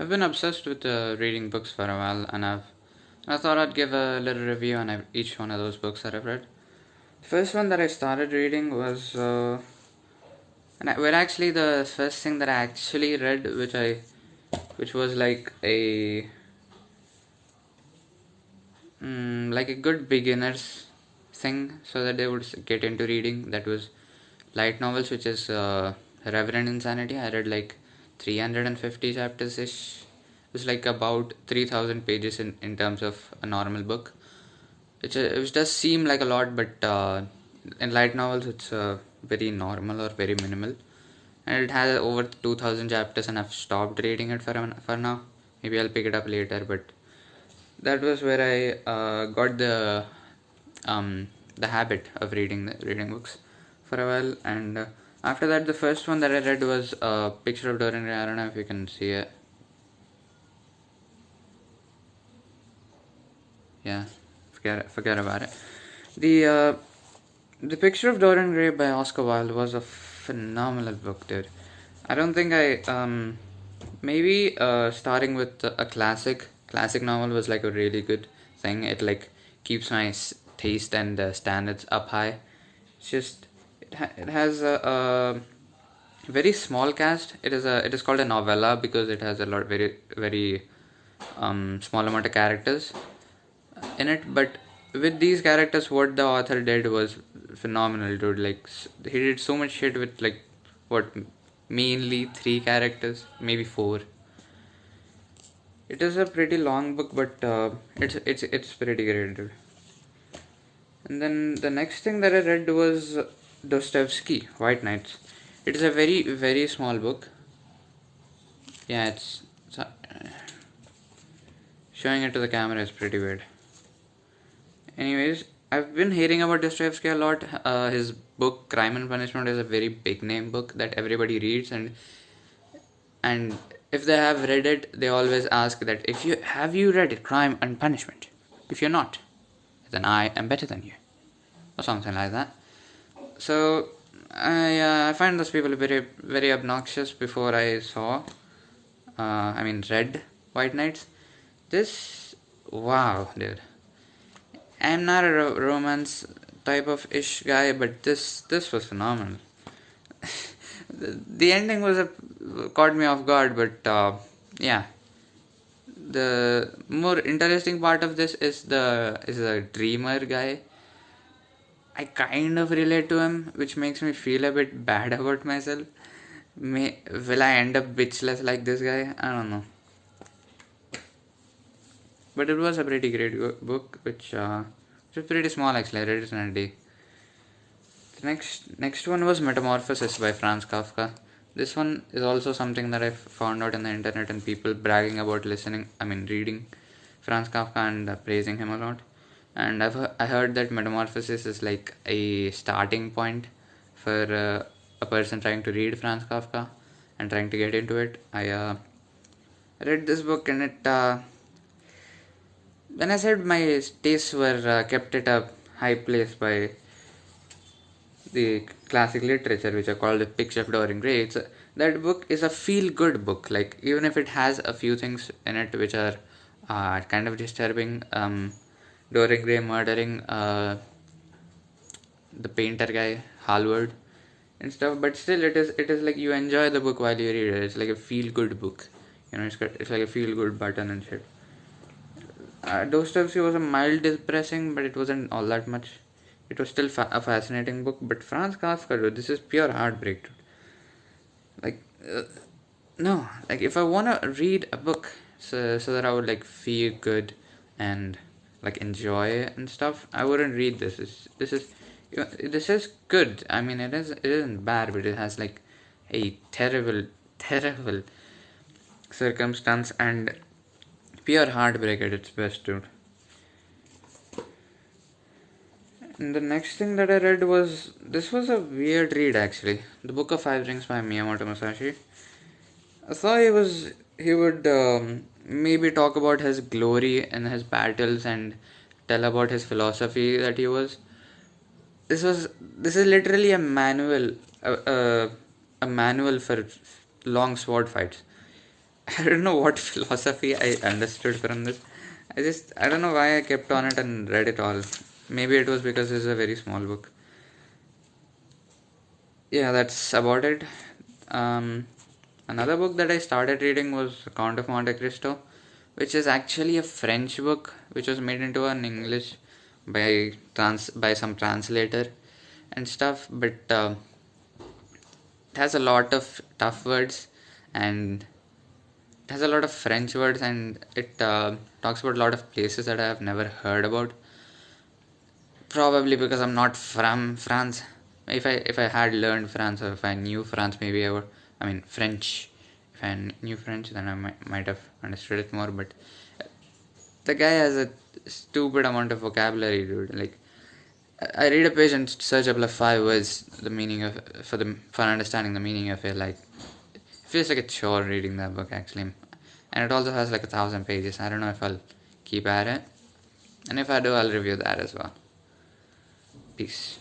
I've been obsessed with reading books for a while, and I thought I'd give a little review on each one of those books that I've read. The first one that I started reading was, actually the first thing that I actually read, which was like a good beginners thing, so that they would get into reading. That was light novels, which is Reverend Insanity. I read like 350 chapters ish. It was like about 3000 pages in terms of a normal book. It does seem like a lot, but in light novels, it's very normal or very minimal. And it has over 2000 chapters, and I've stopped reading it for now. Maybe I'll pick it up later, but that was where I got the habit of reading books for a while. And after that, the first one that I read was a Picture of Dorian Gray. I don't know if you can see it. Yeah, forget about it. The uh, the Picture of Dorian Gray by Oscar Wilde was a phenomenal book, dude. I don't think I maybe starting with a classic novel was like a really good thing. It like keeps my taste and standards up high. It's just it has a very small cast. It is called a novella because it has a lot very small amount of characters in it. But with these characters, what the author did was phenomenal, dude. Like he did so much shit with like what mainly three characters, maybe four. It is a pretty long book, but it's pretty great, dude. And then the next thing that I read was Dostoevsky, White Nights. It is a very small book. Yeah, showing it to the camera is pretty weird. Anyways, I've been hearing about Dostoevsky a lot. His book Crime and Punishment is a very big name book that everybody reads, and if they have read it, they always ask that if you have you read Crime and Punishment. If you're not, then I am better than you, or something like that. So I find those people very obnoxious. Before I read White Nights. This, wow, dude. I'm not a romance type of ish guy, but this was phenomenal. The ending caught me off guard, but yeah. The more interesting part of this is the dreamer guy. I kind of relate to him, which makes me feel a bit bad about myself. Will I end up bitchless like this guy? I don't know. But it was a pretty great book, which was pretty small actually. I read it in a day. The next one was Metamorphosis by Franz Kafka. This one is also something that I found out on the internet and people bragging about reading Franz Kafka and praising him a lot. And I heard that Metamorphosis is like a starting point for a person trying to read Franz Kafka and trying to get into it. I read this book, and when I said my tastes were kept at a high place by the classic literature, which I call the Picture of Dorian Gray, that book is a feel-good book. Like, even if it has a few things in it which are kind of disturbing, Dorian Gray murdering the painter guy, Hallward, and stuff, but still it is like you enjoy the book while you read it. It's like a feel-good book. It's like a feel-good button and shit. Dostoevsky was a mild depressing, but it wasn't all that much. It was still a fascinating book. But Franz Kafka, dude, this is pure heartbreak, dude. Like, no, like if I wanna read a book so that I would like feel good and like enjoy it and stuff, I wouldn't read this. This is good. I mean, it isn't bad, but it has like a terrible circumstance and pure heartbreak at its best, dude. And the next thing that I read was this was a weird read actually. The Book of Five Rings by Miyamoto Musashi. I thought he would maybe talk about his glory and his battles and tell about his philosophy that he was. This is literally a manual for long sword fights. I don't know what philosophy I understood from this. I don't know why I kept on it and read it all. Maybe it was because it's a very small book. Yeah, that's about it. Um, Another book that I started reading was Count of Monte Cristo, which is actually a French book which was made into an English by some translator and stuff. But it has a lot of tough words, and it has a lot of French words, and it talks about a lot of places that I have never heard about. Probably because I'm not from France. If I had learned France, or if I knew France, maybe I would. I mean French. If I knew French, then I might have understood it more. But the guy has a stupid amount of vocabulary, dude. Like I read a page and search up like 5 words, the meaning of for understanding the meaning of it. Like it feels like a chore reading that book actually, and it also has like 1,000 pages. I don't know if I'll keep at it, and if I do, I'll review that as well. Peace.